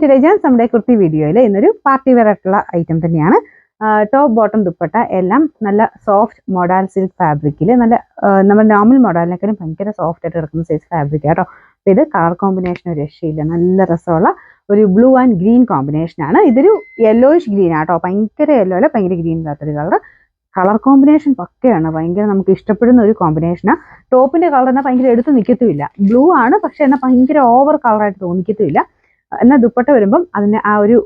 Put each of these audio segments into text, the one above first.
To രജാൻസ്. നമ്മുടെ കുർത്തി വീഡിയോയിൽ ഇന്നൊരു പാർട്ടി വെയർ ആയിട്ടുള്ള ഐറ്റം തന്നെയാണ്. ടോപ്പ് ബോട്ടം ദുപ്പട്ട എല്ലാം നല്ല സോഫ്റ്റ് മൊഡാൽ സിൽക്ക് ഫാബ്രിക്കിൽ നല്ല നമ്മുടെ നോർമൽ മൊഡാലിനേക്കാളും ഭയങ്കര സോഫ്റ്റ് ആയിട്ട് കിടക്കുന്ന സൈസ് ഫാബ്രിക് കേട്ടോ. അപ്പോൾ ഇത് കളർ കോമ്പിനേഷൻ ഒരു രക്ഷയില്ല, നല്ല രസമുള്ള ഒരു ബ്ലൂ ആൻഡ് ഗ്രീൻ കോമ്പിനേഷനാണ്. ഇതൊരു യെല്ലോയിഷ് ഗ്രീൻ ആട്ടോ, ഭയങ്കര യെല്ലോ അല്ല, ഭയങ്കര ഗ്രീൻ ഇല്ലാത്തൊരു കളർ കോമ്പിനേഷൻ പക്കയാണ്, ഭയങ്കര നമുക്ക് ഇഷ്ടപ്പെടുന്ന ഒരു കോമ്പിനേഷനാണ്. ടോപ്പിന്റെ കളർ എന്നാൽ ഭയങ്കര എടുത്ത് നിൽക്കത്തുമില്ല, ബ്ലൂ ആണ് പക്ഷെ എന്നാൽ ഭയങ്കര ഓവർ കളറായിട്ട് തോന്നിക്കത്തുമില്ല. എന്നാൽ ദുപ്പട്ട വരുമ്പം അതിന് ആ ഒരു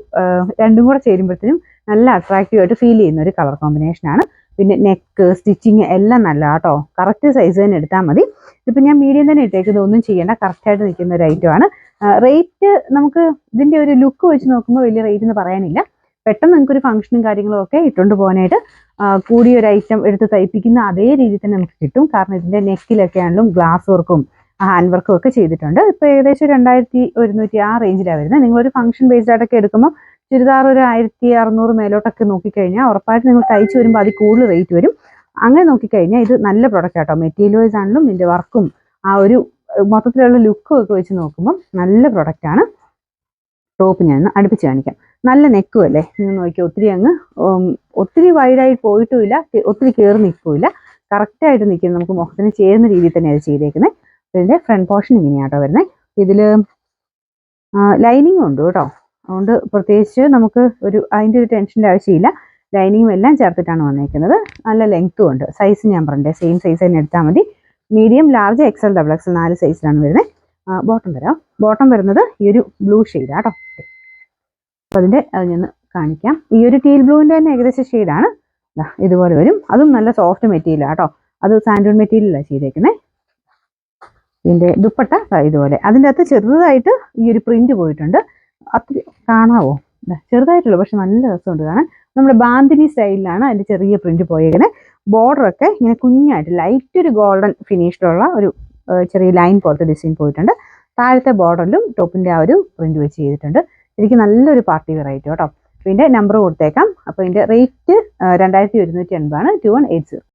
രണ്ടും കൂടെ ചേരുമ്പോഴത്തേനും നല്ല അട്രാക്റ്റീവ് ആയിട്ട് ഫീൽ ചെയ്യുന്ന ഒരു കളർ കോമ്പിനേഷനാണ്. പിന്നെ നെക്ക് സ്റ്റിച്ചിങ് എല്ലാം നല്ല കേട്ടോ, കറക്റ്റ് സൈസ് തന്നെ എടുത്താൽ മതി. ഇതിപ്പോൾ ഞാൻ മീഡിയം തന്നെ ഇട്ടേക്കുന്നത്, ഒന്നും ചെയ്യേണ്ട, കറക്റ്റായിട്ട് നിൽക്കുന്ന ഒരു ഐറ്റമാണ്. റേറ്റ് നമുക്ക് ഇതിൻ്റെ ഒരു ലുക്ക് വെച്ച് നോക്കുമ്പോൾ വലിയ റേറ്റ് എന്ന് പറയാനില്ല. പെട്ടെന്ന് നിങ്ങൾക്കൊരു ഫംഗ്ഷനും കാര്യങ്ങളും ഒക്കെ ഇട്ടുകൊണ്ട് പോകാനായിട്ട് കൂടിയൊരു ഐറ്റം എടുത്ത് തയ്പ്പിക്കുന്ന അതേ രീതിയിൽ തന്നെ നമുക്ക് കിട്ടും. കാരണം ഇതിൻ്റെ നെക്കിലൊക്കെ ആണെങ്കിലും ഗ്ലാസ് വർക്കും ഹാൻഡ് വർക്കും ഒക്കെ ചെയ്തിട്ടുണ്ട്. ഇപ്പോൾ ഏകദേശം 2100 ആ റേഞ്ചിലാണ് വരുന്നത്. നിങ്ങളൊരു ഫംഗ്ഷൻ ബേസ്ഡ് ആയിട്ടൊക്കെ എടുക്കുമ്പോൾ ചുരിദാർ ഒരു 1600 മേലോട്ടൊക്കെ നോക്കിക്കഴിഞ്ഞാൽ ഉറപ്പായിട്ട് നിങ്ങൾ തയ്ച്ച് വരുമ്പോൾ അതിൽ കൂടുതൽ റേറ്റ് വരും. അങ്ങനെ നോക്കിക്കഴിഞ്ഞാൽ ഇത് നല്ല പ്രൊഡക്റ്റ് ആട്ടോ. മെറ്റീരിയൽ വൈസ് ആണെങ്കിലും ഇതിൻ്റെ വർക്കും ആ ഒരു മൊത്തത്തിലുള്ള ലുക്കും ഒക്കെ വെച്ച് നോക്കുമ്പോൾ നല്ല പ്രൊഡക്റ്റാണ്. ടോപ്പ് ഞാൻ അടുപ്പിച്ച് കാണിക്കാം. നല്ല നെക്കും അല്ലേ, നിങ്ങൾ നോക്കിയാൽ ഒത്തിരി വൈഡായി പോയിട്ടുമില്ല, ഒത്തിരി കയറി നിൽക്കില്ല, കറക്റ്റായിട്ട് നിൽക്കുന്നത് നമുക്ക് മുഖത്തിന് ചേരുന്ന രീതിയിൽ തന്നെ അത് ചെയ്തേക്കുന്നത്. ഇതിൻ്റെ ഫ്രണ്ട് പോർഷൻ ഇങ്ങനെയാട്ടോ വരുന്നത്. ഇതിൽ ലൈനിങ്ങും ഉണ്ട് കേട്ടോ, അതുകൊണ്ട് പ്രത്യേകിച്ച് നമുക്ക് അതിൻ്റെ ഒരു ടെൻഷൻ്റെ ആവശ്യമില്ല. ലൈനിങ്ങും എല്ലാം ചേർത്തിട്ടാണ് വന്നേക്കുന്നത്. നല്ല ലെങ്ത്തും ഉണ്ട്. സൈസ് ഞാൻ പറഞ്ഞേ, സെയിം സൈസ് തന്നെ എടുത്താൽ മതി. Medium, large, XL, double XL 4 സൈസിലാണ് വരുന്നത്. ബോട്ടം തരാം. ബോട്ടം വരുന്നത് ഈ ഒരു ബ്ലൂ ഷെയ്ഡാണ് കേട്ടോ. അപ്പോൾ അതിൻ്റെ അത് ഞാൻ കാണിക്കാം. ഈ ഒരു ടീൽ ബ്ലൂവിൻ്റെ തന്നെ ഏകദേശം ഷെയ്ഡാണ്. ഇതുപോലെ വരും. അതും നല്ല സോഫ്റ്റ് മെറ്റീരിയലാണ് കേട്ടോ, അത് സാൻഡൂൺ മെറ്റീരിയലാണ് ചെയ്തേക്കുന്നത്. ഇതിൻ്റെ ദുപ്പട്ട ഇതുപോലെ, അതിൻ്റെ അകത്ത് ചെറുതായിട്ട് ഈ ഒരു പ്രിന്റ് പോയിട്ടുണ്ട്. അത്ര കാണാവോ, ചെറുതായിട്ടുള്ളൂ, പക്ഷെ നല്ല രസമുണ്ട് കാണാൻ. നമ്മുടെ ബാന്തിനി സ്റ്റൈലിലാണ് അതിൻ്റെ ചെറിയ പ്രിന്റ് പോയേക്കുന്നത്. ബോർഡറൊക്കെ ഇങ്ങനെ കുഞ്ഞായിട്ട് ലൈറ്റ് ഒരു ഗോൾഡൻ ഫിനിഷിലുള്ള ഒരു ചെറിയ ലൈൻ പോലത്തെ ഡിസൈൻ പോയിട്ടുണ്ട്. താഴത്തെ ബോർഡറിലും ടോപ്പിൻ്റെ ആ ഒരു പ്രിന്റ് വെച്ച് ചെയ്തിട്ടുണ്ട്. എനിക്ക് നല്ലൊരു പാർട്ടി വെറൈറ്റി കേട്ടോ. അപ്പോൾ ഇതിൻ്റെ നമ്പർ കൊടുത്തേക്കാം. അപ്പോൾ ഇതിൻ്റെ റേറ്റ് 2180 ആണ്, 2180.